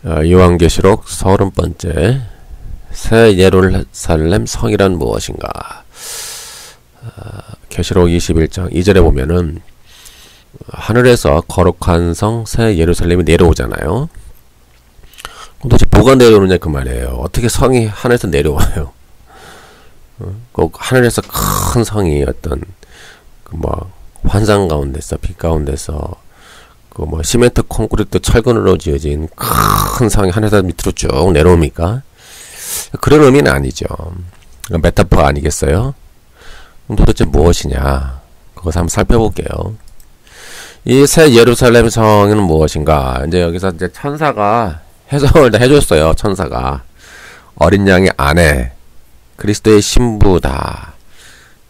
요한계시록 30번째 새 예루살렘 성이란 무엇인가. 계시록 21장 2절에 보면은 하늘에서 거룩한 성 새 예루살렘이 내려오잖아요. 도대체 뭐가 내려오느냐 그 말이에요. 어떻게 성이 하늘에서 내려와요? 꼭 하늘에서 큰 성이 어떤 그 뭐 환상 가운데서 빛 가운데서 그 뭐 시멘트 콘크리트 철근으로 지어진 큰 성이 하늘에서 밑으로 쭉 내려옵니까? 그런 의미는 아니죠. 메타포 아니겠어요? 그럼 도대체 무엇이냐? 그것을 한번 살펴볼게요. 이 새 예루살렘 성은 무엇인가? 이제 여기서 이제 천사가 해석을 다 해줬어요. 천사가 어린 양의 아내, 그리스도의 신부다.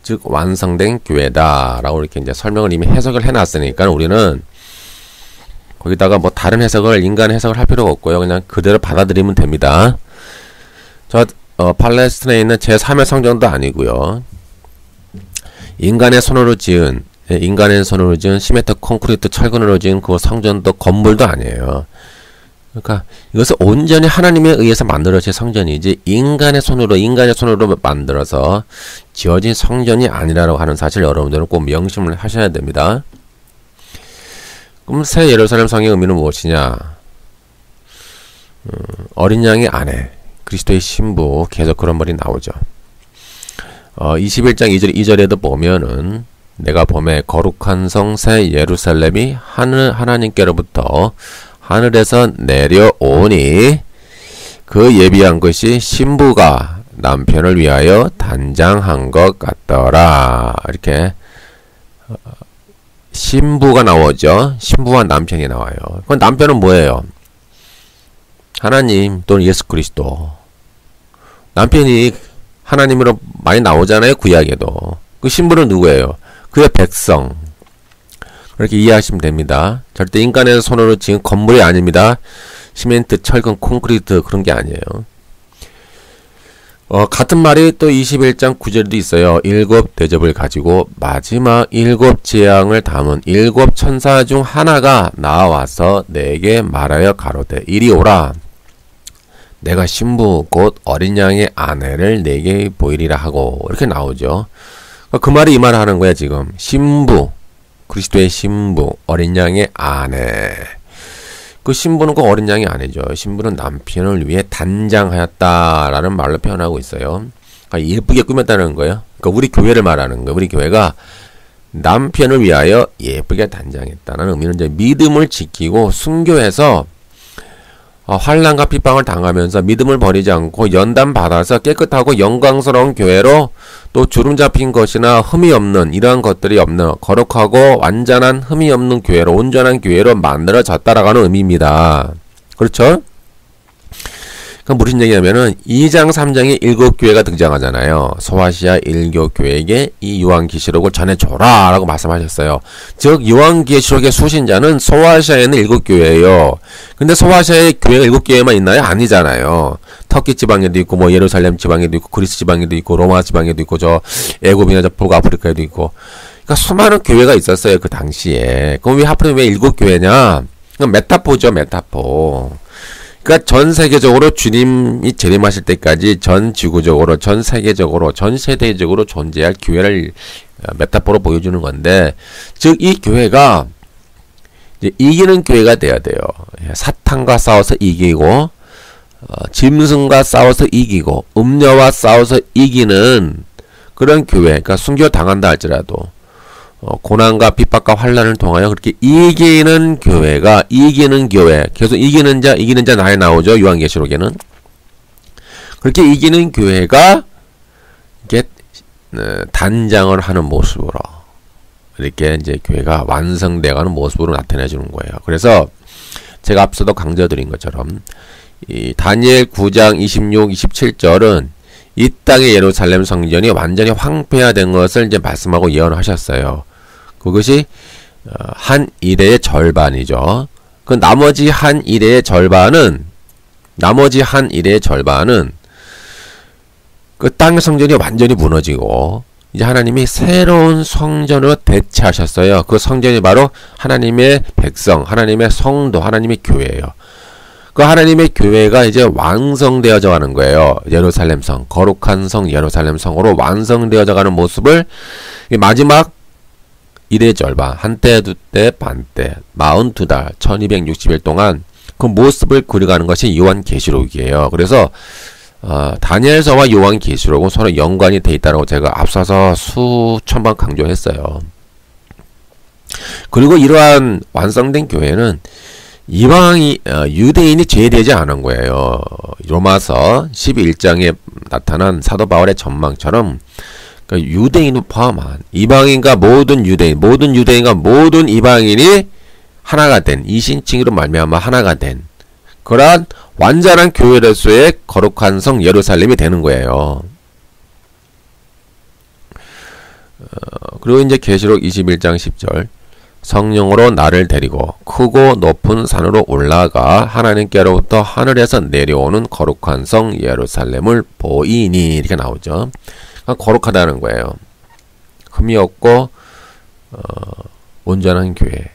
즉 완성된 교회다. 라고 이렇게 이제 설명을 이미 해석을 해놨으니까 우리는 거기다가 뭐 다른 해석을 인간 해석을 할 필요가 없고요. 그냥 그대로 받아들이면 됩니다. 저 팔레스타인에 있는 제3의 성전도 아니고요. 인간의 손으로 지은 시멘트 콘크리트 철근으로 지은 그 성전도 건물도 아니에요. 그러니까 이것은 온전히 하나님에 의해서 만들어진 성전이지 인간의 손으로 만들어서 지어진 성전이 아니라고 하는 사실 여러분들은 꼭 명심을 하셔야 됩니다. 그럼 새 예루살렘 성의 의미는 무엇이냐? 어린 양의 아내, 그리스도의 신부, 계속 그런 말이 나오죠. 21장 2절에도 보면은 내가 봄에 거룩한 성 새 예루살렘이 하나님께로부터 하늘에서 내려오니 그 예비한 것이 신부가 남편을 위하여 단장한 것 같더라. 이렇게 신부가 나오죠. 신부와 남편이 나와요. 그럼 남편은 뭐예요? 하나님 또는 예수 그리스도. 남편이 하나님으로 많이 나오잖아요. 구약에도. 그 신부는 누구예요? 그의 백성. 그렇게 이해하시면 됩니다. 절대 인간의 손으로 지은 건물이 아닙니다. 시멘트, 철근, 콘크리트 그런 게 아니에요. 같은 말이 또 21장 9절에도 있어요. 7 대접을 가지고 마지막 7 재앙을 담은 7 천사 중 하나가 나와서 내게 말하여 가로되 이리 오라. 내가 신부 곧 어린 양의 아내를 내게 보이리라 하고 이렇게 나오죠. 그 말이 이 말을 하는 거야 지금. 신부, 그리스도의 신부, 어린 양의 아내. 그 신부는 꼭 어린 양이 아니죠. 신부는 남편을 위해 단장하였다라는 말로 표현하고 있어요. 그러니까 예쁘게 꾸몄다는 거예요. 그러니까 우리 교회를 말하는 거예요. 우리 교회가 남편을 위하여 예쁘게 단장했다는 의미는 이제 믿음을 지키고 순교해서 환난과 핍박을 당하면서 믿음을 버리지 않고 연단 받아서 깨끗하고 영광스러운 교회로 또 주름 잡힌 것이나 흠이 없는 이러한 것들이 없는 거룩하고 완전한 흠이 없는 교회로 온전한 교회로 만들어졌다라고 하는 의미입니다. 그렇죠? 그럼 무슨 얘기냐면은 2장 3장에 7교회가 등장하잖아요. 소아시아 1교회에게 이 요한계시록을 전해줘라 라고 말씀하셨어요. 즉 요한계시록의 수신자는 소아시아에 있는 7교회예요. 근데 소아시아의 교회가 7교회만 있나요? 아니잖아요. 터키 지방에도 있고 뭐 예루살렘 지방에도 있고 그리스 지방에도 있고 로마 지방에도 있고 저 애굽이나 저 북아프리카에도 있고 그러니까 수많은 교회가 있었어요. 그 당시에. 그럼 왜 하필 왜 7교회냐? 메타포죠. 메타포. 그러니까 전 세계적으로 주님이 재림하실 때까지 전 지구적으로, 전 세계적으로, 전 세대적으로 존재할 교회를 메타포로 보여주는 건데, 즉 이 교회가 이제 이기는 교회가 돼야 돼요. 사탄과 싸워서 이기고, 짐승과 싸워서 이기고, 음녀와 싸워서 이기는 그런 교회. 그러니까 순교 당한다 할지라도. 고난과 핍박과 환난을 통하여 그렇게 이기는 교회가 이기는 교회 계속 이기는 자 나에 나오죠. 요한계시록에는 그렇게 이기는 교회가 이게 단장을 하는 모습으로 이렇게 이제 교회가 완성돼가는 모습으로 나타내 주는 거예요. 그래서 제가 앞서도 강조드린 것처럼 이 다니엘 9장 26, 27절은 이 땅의 예루살렘 성전이 완전히 황폐화된 것을 이제 말씀하고 예언하셨어요. 그것이 한 일의 절반이죠. 그 나머지 한 일의 절반은 그 땅의 성전이 완전히 무너지고 이제 하나님이 새로운 성전으로 대체하셨어요. 그 성전이 바로 하나님의 백성, 하나님의 성도, 하나님의 교회예요. 그 하나님의 교회가 이제 완성되어져 가는 거예요. 예루살렘 성, 거룩한 성 예루살렘 성으로 완성되어져 가는 모습을 마지막 1의 절반, 한때, 두때, 반때, 42달, 1260일 동안 그 모습을 그려가는 것이 요한계시록이에요. 그래서 다니엘서와 요한계시록은 서로 연관이 돼 있다고 제가 앞서서 수천 번 강조했어요. 그리고 이러한 완성된 교회는 이방이 유대인이 제외되지 않은 거예요. 로마서 11장에 나타난 사도 바울의 전망처럼 유대인을 포함한 이방인과 모든 유대인과 모든 이방인이 하나가 된 이신칭으로 말미암아 하나가 된 그러한 완전한 교회로서의 거룩한 성 예루살렘이 되는 거예요. 그리고 이제 계시록 21장 10절 성령으로 나를 데리고 크고 높은 산으로 올라가 하나님께로부터 하늘에서 내려오는 거룩한 성 예루살렘을 보이니 이렇게 나오죠. 거룩하다는 거예요. 흠이 없고 온전한 교회.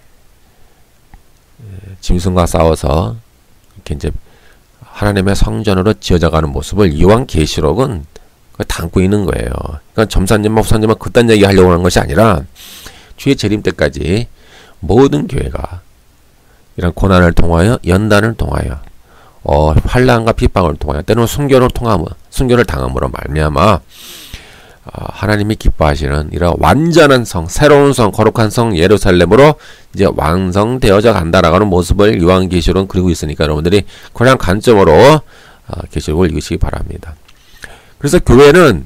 짐승과 싸워서 이렇게 이제 하나님의 성전으로 지어져가는 모습을 요한계시록은 담고 있는 거예요. 그러니까 점산점만 후산점만 그딴 얘기 하려고 하는 것이 아니라 주의 재림 때까지 모든 교회가 이런 고난을 통하여 연단을 통하여 환난과 핍박을 통하여 때로는 순교를 당함으로 말미암아 하나님이 기뻐하시는 이런 완전한 성, 새로운 성, 거룩한 성 예루살렘으로 이제 완성되어져 간다라고 하는 모습을 요한계시록은 그리고 있으니까 여러분들이 그냥 관점으로 계시록을 읽으시기 바랍니다. 그래서 교회는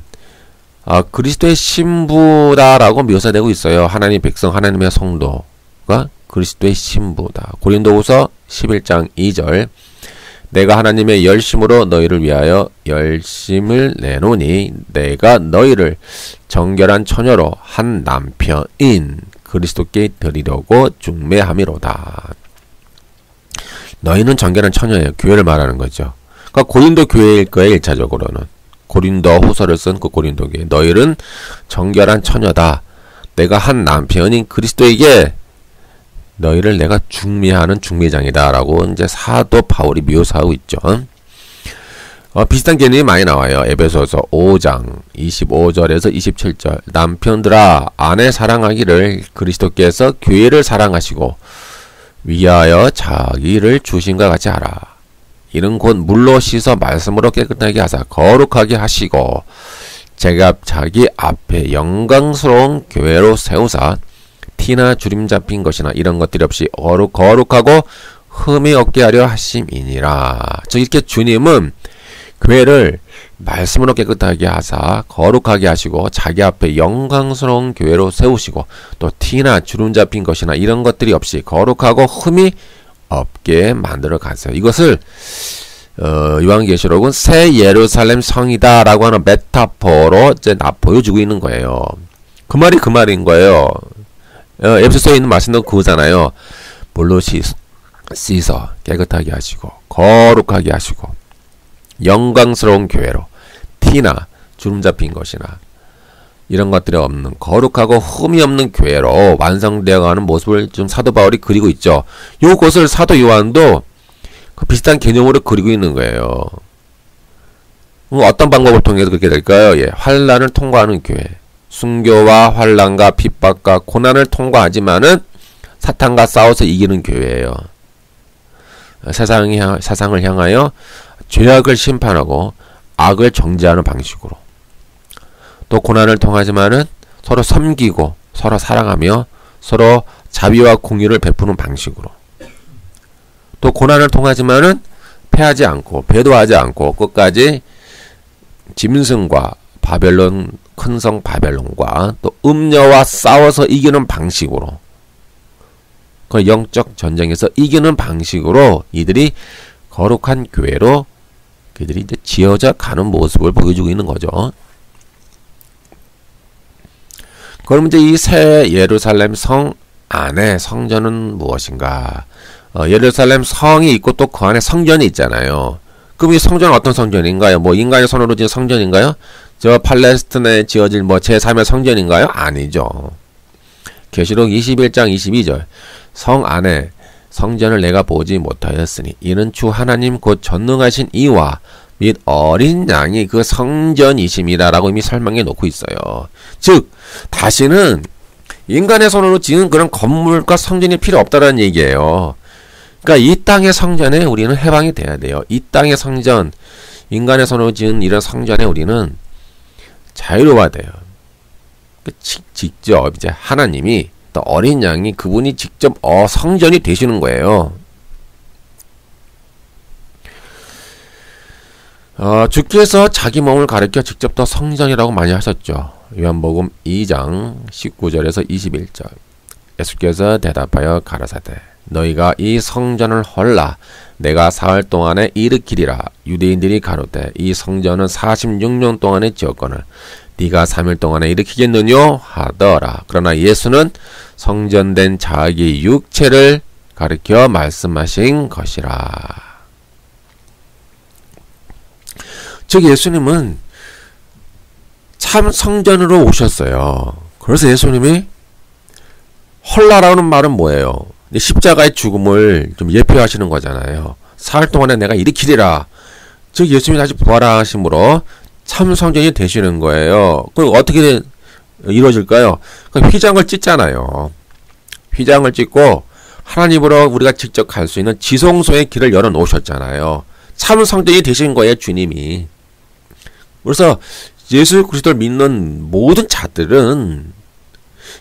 그리스도의 신부다라고 묘사되고 있어요. 하나님의 백성, 하나님의 성도가 그리스도의 신부다. 고린도후서 11장 2절 내가 하나님의 열심으로 너희를 위하여 열심을 내노니 내가 너희를 정결한 처녀로 한 남편인 그리스도께 드리려고 중매함이로다. 너희는 정결한 처녀예요. 교회를 말하는 거죠. 그러니까 고린도 교회일 거예요. 1차적으로는. 고린도 후서를 쓴 그 고린도 교회. 너희는 정결한 처녀다. 내가 한 남편인 그리스도에게 너희를 내가 중매하는 중매장이다 라고 이제 사도 바울이 묘사하고 있죠. 비슷한 개념이 많이 나와요. 에베소서 5장 25절에서 27절 남편들아 아내 사랑하기를 그리스도께서 교회를 사랑하시고 위하여 자기를 주신과 같이 하라. 이는 곧 물로 씻어 말씀으로 깨끗하게 하사 거룩하게 하시고 제가 자기 앞에 영광스러운 교회로 세우사 티나 주림 잡힌 것이나 이런 것들이 없이 거룩하고 흠이 없게 하려 하심이니라. 즉 이렇게 주님은 교회를 말씀으로 깨끗하게 하사 거룩하게 하시고 자기 앞에 영광스러운 교회로 세우시고 또 티나 주름 잡힌 것이나 이런 것들이 없이 거룩하고 흠이 없게 만들어 가세요. 이것을 요한계시록은 새 예루살렘 성이다 라고 하는 메타포로 이제 보여주고 있는 거예요. 그 말이 그 말인 거예요. 에베소서에 있는 말씀도 그거잖아요. 물로 씻어 깨끗하게 하시고 거룩하게 하시고 영광스러운 교회로 티나 주름 잡힌 것이나 이런 것들이 없는 거룩하고 흠이 없는 교회로 완성되어 가는 모습을 좀 사도 바울이 그리고 있죠. 요것을 사도 요한도 그 비슷한 개념으로 그리고 있는 거예요. 어떤 방법을 통해서 그렇게 될까요? 환난을 통과하는 교회. 순교와 환난과 핍박과 고난을 통과하지만은 사탄과 싸워서 이기는 교회예요. 세상을 향하여 죄악을 심판하고 악을 정죄하는 방식으로. 또 고난을 통하지만은 서로 섬기고 서로 사랑하며 서로 자비와 공유를 베푸는 방식으로. 또 고난을 통하지만은 패하지 않고 배도하지 않고 끝까지 짐승과 바벨론 큰 성 바벨론과 또 음녀와 싸워서 이기는 방식으로 그 영적 전쟁에서 이기는 방식으로 이들이 거룩한 교회로 그들이 이제 지어져 가는 모습을 보여주고 있는 거죠. 그럼 이제 이 새 예루살렘 성 안에 성전은 무엇인가? 예루살렘 성이 있고 또 그 안에 성전이 있잖아요. 그럼 이 성전은 어떤 성전인가요? 뭐 인간의 손으로 지은 성전인가요? 저 팔레스틴에 지어질 뭐 제3의 성전인가요? 아니죠. 계시록 21장 22절 성 안에 성전을 내가 보지 못하였으니 이는 주 하나님 곧 전능하신 이와 및 어린 양이 그 성전이심이라 라고 이미 설명해 놓고 있어요. 즉 다시는 인간의 손으로 지은 그런 건물과 성전이 필요 없다는 얘기예요. 그러니까 이 땅의 성전에 우리는 해방이 돼야 돼요. 이 땅의 성전, 인간의 손으로 지은 이런 성전에 우리는 자유로워야 돼요. 직접 이제 하나님이 또 어린 양이 그분이 직접 성전이 되시는 거예요. 주께서 자기 몸을 가리켜 직접 더 성전이라고 많이 하셨죠. 요한복음 2장 19절에서 21절. 예수께서 대답하여 가라사대 너희가 이 성전을 헐라 내가 사흘 동안에 일으키리라. 유대인들이 가로되 이 성전은 46년 동안에 지었거늘 네가 3일 동안에 일으키겠느뇨 하더라. 그러나 예수는 성전된 자기 육체를 가리켜 말씀하신 것이라. 즉 예수님은 참 성전으로 오셨어요. 그래서 예수님이 헐라라는 말은 뭐예요? 십자가의 죽음을 좀 예표하시는 거잖아요. 사흘 동안에 내가 일으키리라. 즉 예수님이 다시 부활하심으로 참 성전이 되시는 거예요. 그럼 어떻게 이루어질까요? 휘장을 찢잖아요. 휘장을 찢고 하나님으로 우리가 직접 갈 수 있는 지성소의 길을 열어 놓으셨잖아요. 참 성전이 되신 거예요, 주님이. 그래서 예수 그리스도를 믿는 모든 자들은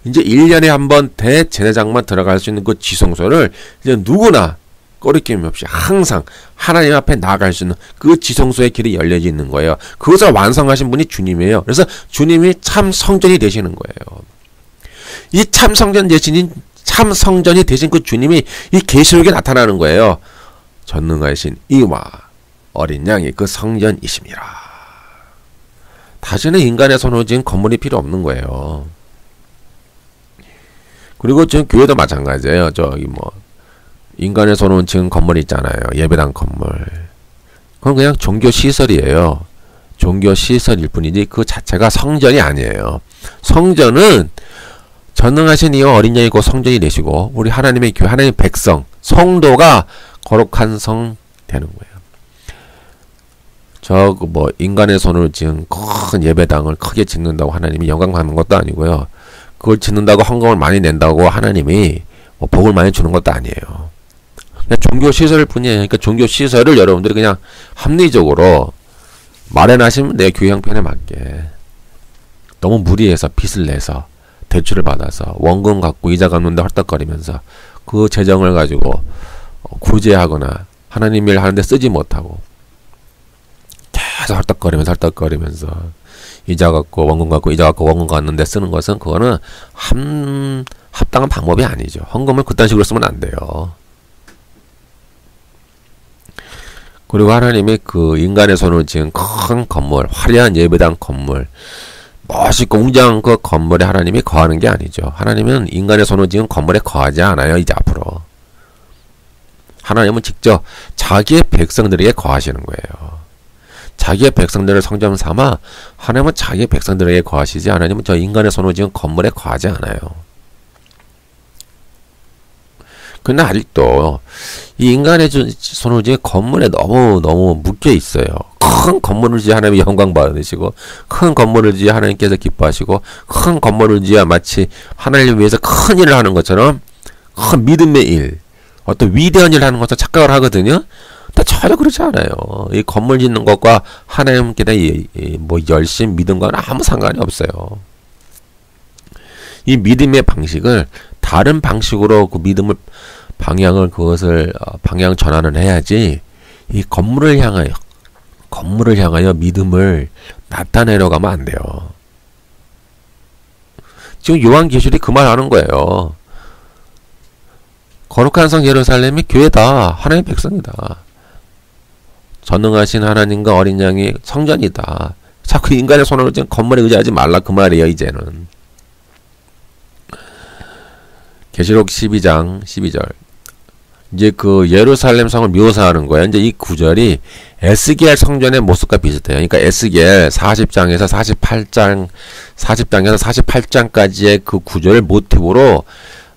이제 1년에 한 번 대제사장만 들어갈 수 있는 그 지성소를 이제 누구나 꺼리낌 없이 항상 하나님 앞에 나아갈 수 있는 그 지성소의 길이 열려져 있는 거예요. 그것을 완성하신 분이 주님이에요. 그래서 주님이 참 성전이 되시는 거예요. 이 참 성전이 되신 그 주님이 이 계시록에 나타나는 거예요. 전능하신 이와 어린 양이 그 성전이심이라. 다시는 인간의 손으로 지은 건물이 필요 없는 거예요. 그리고 지금 교회도 마찬가지예요. 인간의 손으로 지은 건물이 있잖아요. 예배당 건물. 그건 그냥 종교 시설이에요. 종교 시설일 뿐이지 그 자체가 성전이 아니에요. 성전은 전능하신 이와 어린 양이 곧 성전이 되시고 우리 하나님의 교회, 하나님의 백성, 성도가 거룩한 성 되는 거예요. 인간의 손으로 지은 큰 예배당을 크게 짓는다고 하나님이 영광 받는 것도 아니고요. 그걸 짓는다고 헌금을 많이 낸다고 하나님이 복을 많이 주는 것도 아니에요. 그냥 종교 시설일 뿐이에요. 그러니까 종교 시설을 여러분들이 그냥 합리적으로 마련하시면 내 교회 형편에 맞게. 너무 무리해서 빚을 내서 대출을 받아서 원금 갖고 이자 갚는데 헐떡거리면서 그 재정을 가지고 구제하거나 하나님 일 하는데 쓰지 못하고 계속 헐떡거리면서 이자 갖고 원금 갖고 이자 갖고 원금 갖는데 쓰는 것은 그거는 합당한 방법이 아니죠. 헌금을 그딴 식으로 쓰면 안 돼요. 그리고 하나님이 그 인간의 손으로 지은 큰 건물, 화려한 예배당 건물, 멋있고 웅장한 그 건물에 하나님이 거하는 게 아니죠. 하나님은 인간의 손으로 지은 건물에 거하지 않아요. 이제 앞으로. 하나님은 직접 자기의 백성들에게 거하시는 거예요. 자기의 백성들을 성전 삼아 하나님은 자기의 백성들에게 거하시지 하나님은 저 인간의 손으로 지은 건물에 거하지 않아요. 근데 아직도 이 인간의 손으로 지은 건물에 너무 묶여 있어요. 큰 건물을 지어 하나님이 영광 받으시고 큰 건물을 지어 하나님께서 기뻐하시고 큰 건물을 지어 마치 하나님을 위해서 큰 일을 하는 것처럼 큰 믿음의 일, 어떤 위대한 일을 하는 것처럼 착각을 하거든요. 근데 전혀 그렇지 않아요. 이 건물 짓는 것과 하나님께 대한 열심, 믿음과는 아무 상관이 없어요. 이 믿음의 방식을 다른 방식으로 그 믿음을 방향 전환을 해야지 이 건물을 향하여 믿음을 나타내려 가면 안 돼요. 지금 요한계시록이 그 말 하는 거예요. 거룩한 성 예루살렘이 교회다. 하나님의 백성이다. 전능하신 하나님과 어린 양이 성전이다. 자꾸 인간의 손으로 지금 건물에 의지하지 말라 그 말이에요. 이제는. 계시록 12장 12절. 이제 그 예루살렘 성을 묘사하는 거예요. 이제 이 구절이 에스겔 성전의 모습과 비슷해요. 그러니까 에스겔 40장에서 48장까지의 그 구절을 모티브로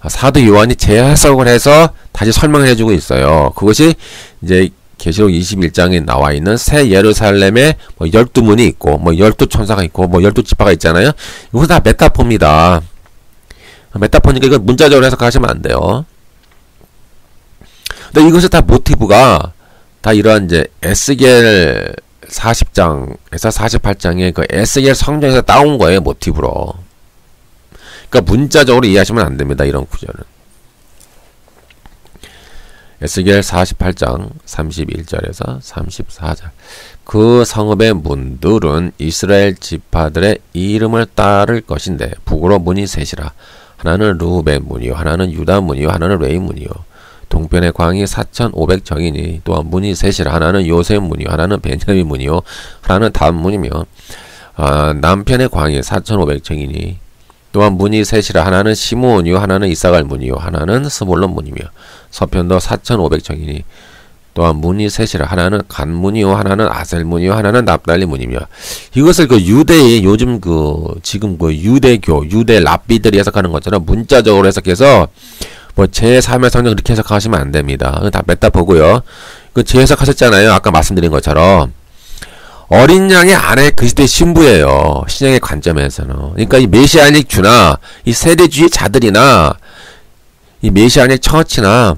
사도 요한이 재해석을 해서 다시 설명을 해주고 있어요. 그것이 이제 계시록 21장에 나와 있는 새 예루살렘에 뭐 12문이 있고 뭐 12천사가 있고 뭐 12지파가 있잖아요. 이건 다 메타포입니다. 메타포니까 이거 문자적으로 해석하시면 안 돼요. 근데 이것이 다 모티브가 다 이러한 이제 에스겔 40장에서 48장의 그 에스겔 성경에서 따온 거예요, 모티브로. 그러니까 문자적으로 이해하시면 안 됩니다, 이런 구절은. 에스겔 48장 31절에서 34절. 그 성읍의 문들은 이스라엘 지파들의 이름을 따를 것인데 북으로 문이 셋이라. 하나는 루벤 문이요, 하나는 유다 문이요, 하나는 레위 문이요. 동편의 광이 4,500정이니 또한 문이 셋이라. 하나는 요셉 문이요, 하나는 베냐민 문이요, 하나는 단 문이며 남편의 광이 4,500정이니 또한 문이 셋이라. 하나는 시므온이요, 하나는 이사갈 문이요, 하나는 스볼론 문이며 서편도 4,500정이니 또한 문이 셋이라. 하나는 간 문이요, 하나는 아셀 문이요, 하나는 납달리 문이며. 이것을 그 유대의 요즘 지금 유대교 유대 랍비들이 해석하는 것처럼 문자적으로 해석해서 뭐 제3의 성경 그렇게 해석하시면 안 됩니다. 다 메타포고요. 그 재해석하셨잖아요. 아까 말씀드린 것처럼 어린 양의 아내 그리스도의 신부예요. 신약의 관점에서는. 그러니까 이 메시아닉 주나 이 세대주의자들이나 이 메시아닉 처치나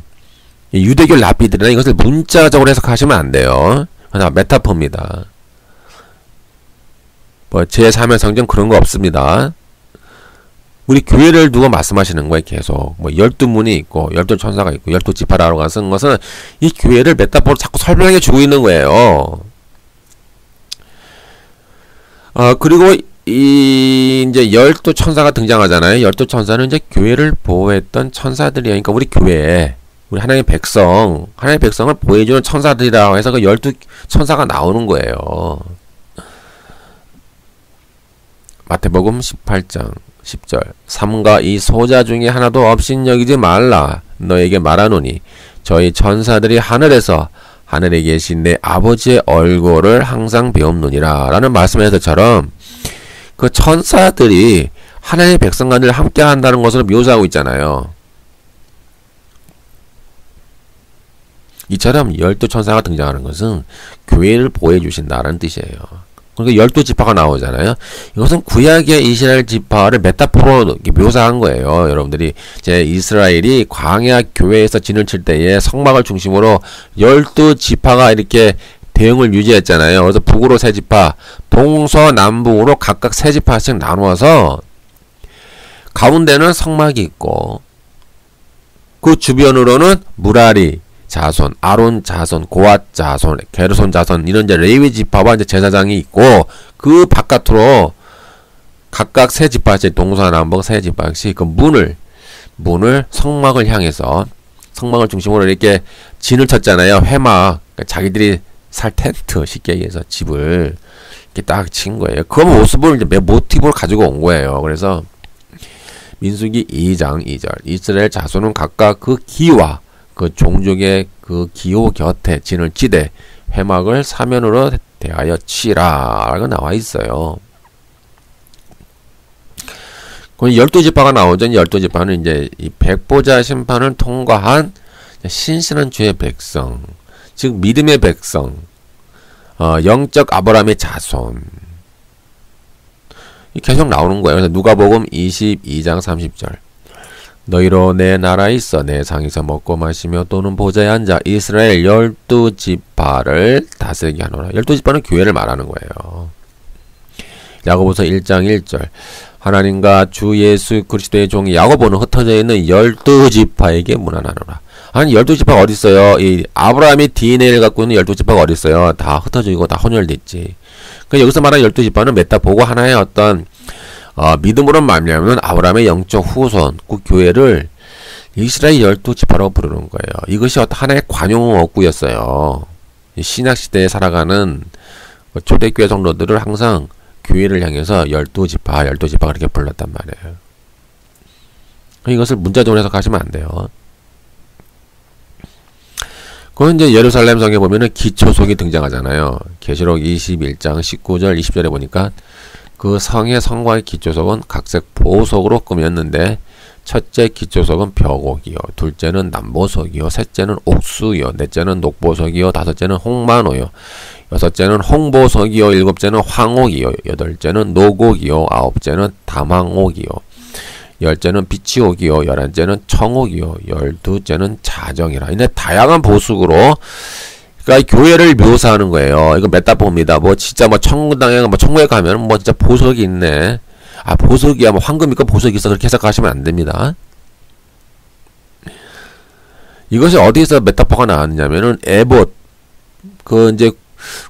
이 유대교 랍비들이나 이것을 문자적으로 해석하시면 안 돼요. 다 메타포입니다. 뭐 제3의 성경 그런 거 없습니다. 우리 교회를 두고 말씀하시는 거예요, 계속. 뭐 12문이 있고 12천사가 있고 12지파라고 쓴 것은 이 교회를 메타포로 자꾸 설명해 주고 있는 거예요. 그리고 이제 12천사가 등장하잖아요. 12천사는 이제 교회를 보호했던 천사들이에요. 그러니까 우리 교회에 우리 하나님의 백성을 보호해주는 천사들이라고 해서 그 12천사가 나오는 거예요. 마태복음 18장 10절. 삼가 이 소자 중에 하나도 업신여기지 말라. 너에게 말하노니 저희 천사들이 하늘에 계신 내 아버지의 얼굴을 항상 배움느니라. 라는 말씀에서처럼 그 천사들이 하나님의 백성간을 함께 한다는 것으로 묘사하고 있잖아요. 이처럼 12천사가 등장하는 것은 교회를 보호해 주신다는 뜻이에요. 그러니까 12지파가 나오잖아요. 이것은 구약의 이스라엘 지파를 메타포로 묘사한 거예요. 여러분들이 이제 이스라엘이 광야 교회에서 진을 칠 때에 성막을 중심으로 12지파가 이렇게 대응을 유지했잖아요. 그래서 북으로 3지파, 동서남북으로 각각 3지파씩 나누어서 가운데는 성막이 있고 그 주변으로는 무라리 자손, 아론 자손, 고앗 자손, 게르손 자손 이런 이제 레위 지파와 이제 제사장이 있고 그 바깥으로 각각 3지파씩 동서남북 3지파씩 그 문을 성막을 향해서 성막을 중심으로 이렇게 진을 쳤잖아요. 회막, 그러니까 자기들이 살 텐트 쉽게 얘기해서 집을 이렇게 딱 친 거예요. 그 모습을 이제 모티브를 가지고 온 거예요. 그래서 민수기 2장 2절 이스라엘 자손은 각각 그 기와 그 종족의 그 기호 곁에 진을 치되 회막을 사면으로 대하여 치라 라고 나와 있어요. 그 12지파가 나오죠. 12지파는 이제 이 백보자 심판을 통과한 신실한 주의 백성, 즉 믿음의 백성, 영적 아브라함의 자손 계속 나오는 거예요. 그래서 누가복음 22장 30절 너희로 내 나라에 있어 내 상에서 먹고 마시며 또는 보좌에 앉아 이스라엘 12지파를 다스리게 하노라. 12지파는 교회를 말하는 거예요. 야고보서 1장 1절 하나님과 주 예수 그리스도의 종이 야고보는 흩어져 있는 12지파에게 문안하노라. 아니 12지파가 어디 있어요? 이 아브라함의 DNA를 갖고 있는 12지파가 어디 있어요? 다 흩어져 있고 다 혼혈돼 있지. 그러니까 여기서 말하는 12지파는 메타보고 하나의 어떤 믿음으로 말미암는 아브라함의 영적 후손, 그 교회를 이스라엘 12지파라고 부르는 거예요. 이것이 어떤 하나의 관용 어구였어요. 신약시대에 살아가는 초대교회 성도들을 항상 교회를 향해서 12지파 그렇게 불렀단 말이에요. 이것을 문자적으로 해석하시면 안 돼요. 그건 이제 예루살렘 성에 보면은 기초석이 등장하잖아요. 계시록 21장 19절 20절에 보니까 그 성의 성곽의 기초석은 각색 보석으로 꾸몄는데 첫째 기초석은 벼곡이요, 둘째는 남보석이요, 셋째는 옥수요, 넷째는 녹보석이요, 다섯째는 홍만호요, 여섯째는 홍보석이요, 일곱째는 황옥이요, 여덟째는 노곡이요, 아홉째는 담황옥이요, 열째는 비치옥이요, 열한째는 청옥이요, 열두째는 자정이라. 이제 다양한 보석으로 그러니까 교회를 묘사하는 거예요. 이거 메타포입니다. 뭐 진짜 뭐 천국당에 뭐 천국에 가면 뭐 진짜 보석이 있네. 아, 보석이야 뭐 황금 있고 보석이 있어, 그렇게 해석하시면 안 됩니다. 이것이 어디서 메타포가 나왔냐면은 에봇, 그 이제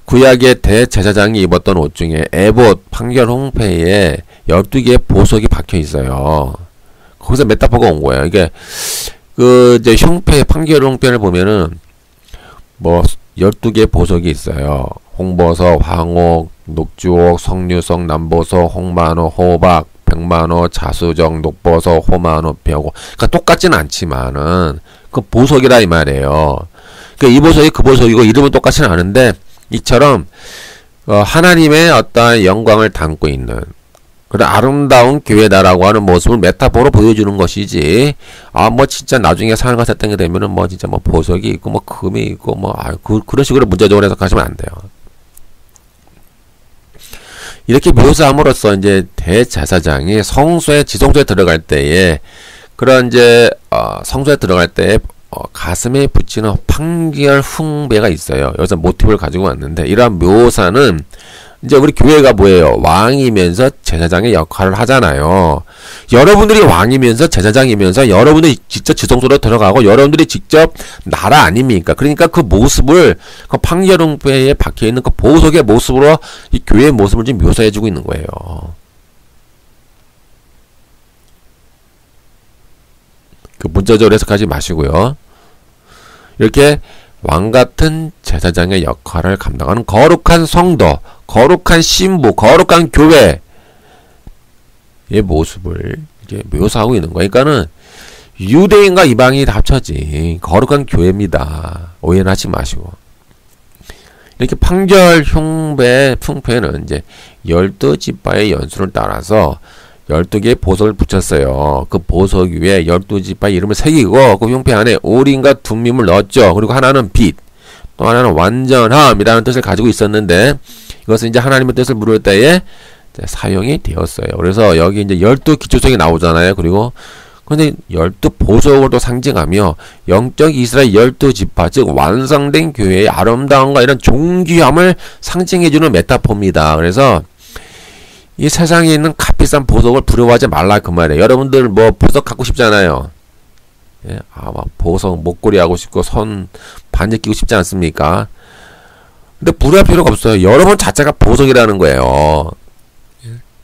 구약의 대제사장이 입었던 옷 중에 에봇 판결 홍패에 12개의 보석이 박혀 있어요. 거기서 메타포가 온 거예요. 이게 그 이제 흉패 판결 홍패를 보면은 뭐 12개의 보석이 있어요. 홍보석, 황옥, 녹주옥, 석류석, 남보석, 홍만호, 호박, 백만호, 자수정, 녹보석, 호만호, 벼곡. 그러니까 똑같지는 않지만은 그 보석이라 이 말이에요. 그러니까 이 보석이 그 보석이고 이름은 똑같지는 않은데 이처럼 하나님의 어떤 영광을 담고 있는 그런 아름다운 교회다라고 하는 모습을 메타포로 보여주는 것이지, 아, 뭐, 진짜 나중에 산을 갔을 때 되면은 뭐, 진짜 뭐, 보석이 있고, 뭐, 금이 있고, 뭐, 그런 식으로 문자적으로 해석하시면 안 돼요. 이렇게 묘사함으로써 이제 대제사장이 성소에, 지성소에 들어갈 때에, 그런 이제, 성소에 들어갈 때에, 가슴에 붙이는 판결 흉배가 있어요. 여기서 모티브를 가지고 왔는데, 이러한 묘사는 이제 우리 교회가 뭐예요? 왕이면서 제사장의 역할을 하잖아요. 여러분들이 왕이면서 제사장이면서 여러분들이 직접 지성소로 들어가고 여러분들이 직접 나라 아닙니까? 그러니까 그 모습을 그 판결홍패에 박혀있는 그 보석의 모습으로 이 교회의 모습을 지금 묘사해주고 있는 거예요. 그 문자적으로 해석하지 마시고요. 이렇게 왕같은 제사장의 역할을 감당하는 거룩한 성도, 거룩한 신부, 거룩한 교회의 모습을 이제 묘사하고 있는 거예요. 그러니까는 유대인과 이방인이 다 합쳐진 거룩한 교회입니다. 오해는 하지 마시고. 이렇게 판결 흉배, 풍패는 이제 12지파의 연수를 따라서 12개의 보석을 붙였어요. 그 보석 위에 12지파의 이름을 새기고 그 흉패 안에 오림과 둠밈을 넣었죠. 그리고 하나는 빛, 또 하나는 완전함이라는 뜻을 가지고 있었는데 이것은 이제 하나님의 뜻을 물을 때에 사용이 되었어요. 그래서 여기 이제 12기초석이 나오잖아요. 그리고 근데 12보석으로도 상징하며 영적 이스라엘 12지파, 즉 완성된 교회의 아름다움과 이런 존귀함을 상징해주는 메타포입니다. 그래서 이 세상에 있는 값비싼 보석을 부러워하지 말라 그 말이에요. 여러분들 뭐 보석 갖고 싶잖아요. 예? 막 보석 목걸이 하고 싶고 손 반지 끼고 싶지 않습니까? 근데 부러워할 필요가 없어요. 여러분 자체가 보석이라는 거예요.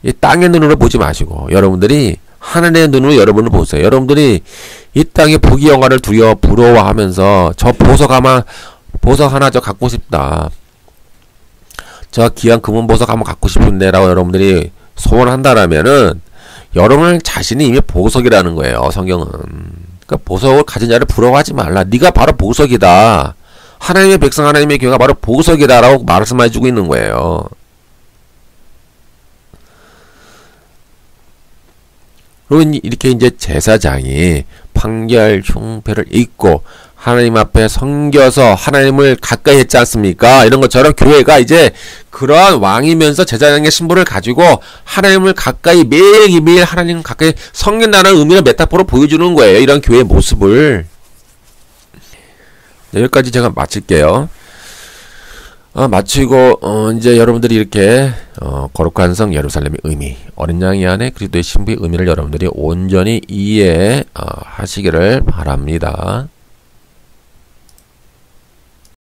이 땅의 눈으로 보지 마시고 여러분들이 하늘의 눈으로 여러분을 보세요. 여러분들이 이 땅의 부귀영화를 부러워하면서 저 보석 하나 저 갖고 싶다, 저 귀한 금은보석 한번 갖고 싶은데 라고 여러분들이 소원한다라면은 여러분 자신이 이미 보석이라는 거예요. 성경은. 그러니까 보석을 가진 자를 부러워하지 말라. 네가 바로 보석이다. 하나님의 백성, 하나님의 교회가 바로 보석이다 라고 말씀해주고 있는 거예요. 그리고 이렇게 이제 제사장이 판결 흉패를 입고 하나님 앞에 섬겨서 하나님을 가까이 했지 않습니까? 이런 것처럼 교회가 이제 그러한 왕이면서 제사장의 신분을 가지고 하나님을 가까이 매일매일 하나님 가까이 섬긴다는 의미를 메타포로 보여주는 거예요. 이런 교회의 모습을. 네, 여기까지 제가 마칠게요. 마치고 이제 여러분들이 이렇게 거룩한 성 예루살렘의 의미, 어린 양이 안에 그리스도의 신부의 의미를 여러분들이 온전히 이해하시기를 바랍니다.